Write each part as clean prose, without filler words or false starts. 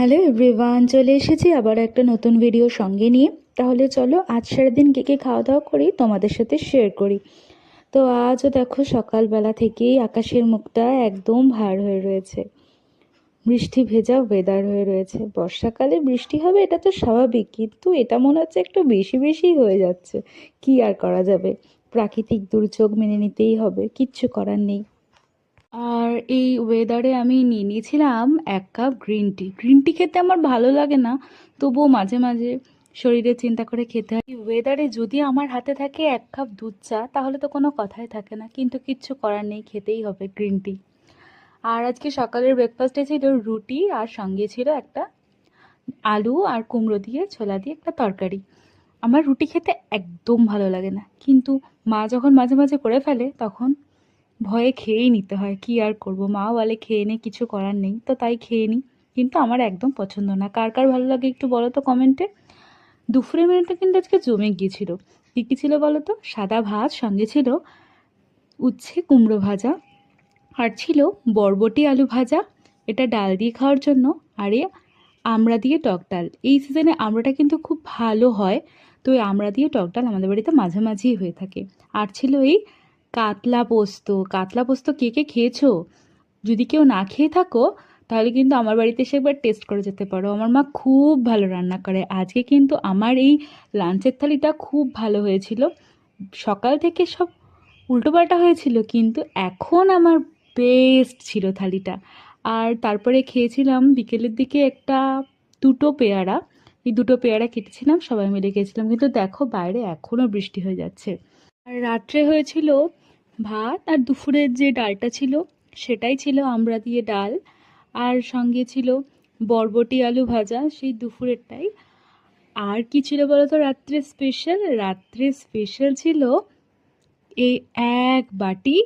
Hello everyone, চলে এসেছি আবার একটা নতুন ভিডিও সঙ্গে নিয়ে। তাহলে চলো আজ সারাদিন কে খাওয়া দাওয়া করি তোমাদের সাথে শেয়ার করি। তো আজও দেখো সকালবেলা থেকেই আকাশের মুখটা একদম ভার হয়ে রয়েছে, বৃষ্টি ভেজা ওয়েদার হয়ে রয়েছে। বর্ষাকালে বৃষ্টি হবে এটা তো স্বাভাবিক, কিন্তু এটা মনে হচ্ছে একটু বেশি বেশি হয়ে যাচ্ছে। কি আর করা যাবে, প্রাকৃতিক দুর্যোগ মেনে নিতেই হবে, কিচ্ছু করার নেই। আর এই ওয়েদারে আমি নিয়ে নিয়েছিলাম 1 cup green tea. Green tea খেতে আমার ভালো লাগে না, তবুও মাঝে মাঝে শরীরের চিন্তা করে খেতে হয়। এই ওয়েদারে যদি আমার হাতে থাকে 1 কাপ দুধ চা, তাহলে তো কোনো কথাই থাকে না, কিন্তু কিচ্ছু করার নেই, খেতেই হবে গ্রিন টি। আর আজকে সকালের ব্রেকফাস্টে ছিল রুটি, আর সঙ্গে ছিল একটা আলু আর কুমড়ো দিয়ে ছোলা দিয়ে একটা তরকারি। আমার রুটি খেতে একদম ভালো লাগে না, কিন্তু মা যখন মাঝে মাঝে করে ফেলে তখন ভয়ে খেয়েই নিতে হয়। কি আর করব, মা বলে খেয়ে নে, কিছু করার নেই, তো তাই খেয়ে নিই। কিন্তু আমার একদম পছন্দ না। কার কার ভালো লাগে একটু বলো তো কমেন্টে। দুপুরের মেনুটা কিন্তু আজকে জমে গিয়েছিল। কী কী ছিল বলো তো? সাদা ভাত, সঙ্গে ছিল উচ্ছে কুমড়ো ভাজা, আর ছিল বরবটি আলু ভাজা, এটা ডাল দিয়ে খাওয়ার জন্য। আর এ আমড়া দিয়ে টক ডাল। এই সিজনে আমড়াটা কিন্তু খুব ভালো হয়, তো এই আমড়া দিয়ে টক ডাল আমাদের বাড়িতে মাঝে মাঝেই হয়ে থাকে। আর ছিল এই কাতলা পোস্ত। কাতলা পোস্ত কে কে খেয়েছো? যদি কেউ না খেয়ে থাকো, তাহলে কিন্তু আমার বাড়িতে এসে একবার টেস্ট করে যেতে পারো। আমার মা খুব ভালো রান্না করে। আজকে কিন্তু আমার এই লাঞ্চের থালিটা খুব ভালো হয়েছিল। সকাল থেকে সব উল্টোপাল্টা হয়েছিল, কিন্তু এখন আমার বেস্ট ছিল থালিটা। আর তারপরে খেয়েছিলাম বিকেলের দিকে দুটো পেয়ারা। এই দুটো পেয়ারা কেটেছিলাম, সবাই মিলে খেয়েছিলাম। কিন্তু দেখো বাইরে এখনও বৃষ্টি হয়ে যাচ্ছে। আর রাত্রে হয়েছিল ভাত, আর দুপুরের যে ডালটা ছিল সেটাই ছিল আমড়া দিয়ে ডাল, আর সঙ্গে ছিল বরবটি আলু ভাজা, সেই দুপুরেরটাই। আর কি ছিল বলো তো রাত্রে স্পেশাল? রাত্রে স্পেশাল ছিল এই 1 বাটি,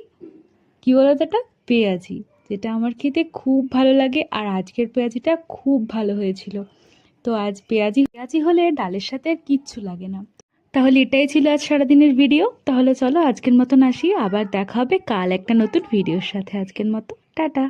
কি বলো তো, এটা পেঁয়াজি, যেটা আমার খেতে খুব ভালো লাগে। আর আজকের পেঁয়াজিটা খুব ভালো হয়েছিল। তো আজ পেঁয়াজি পেঁয়াজি হলে ডালের সাথে আর কিচ্ছু লাগে না। তাহলে এটাই ছিল আজ সারাদিনের ভিডিও। তাহলে চলো আজকের মতন আসি, আবার দেখা হবে কাল একটা নতুন ভিডিওর সাথে। আজকের মতো টাটা।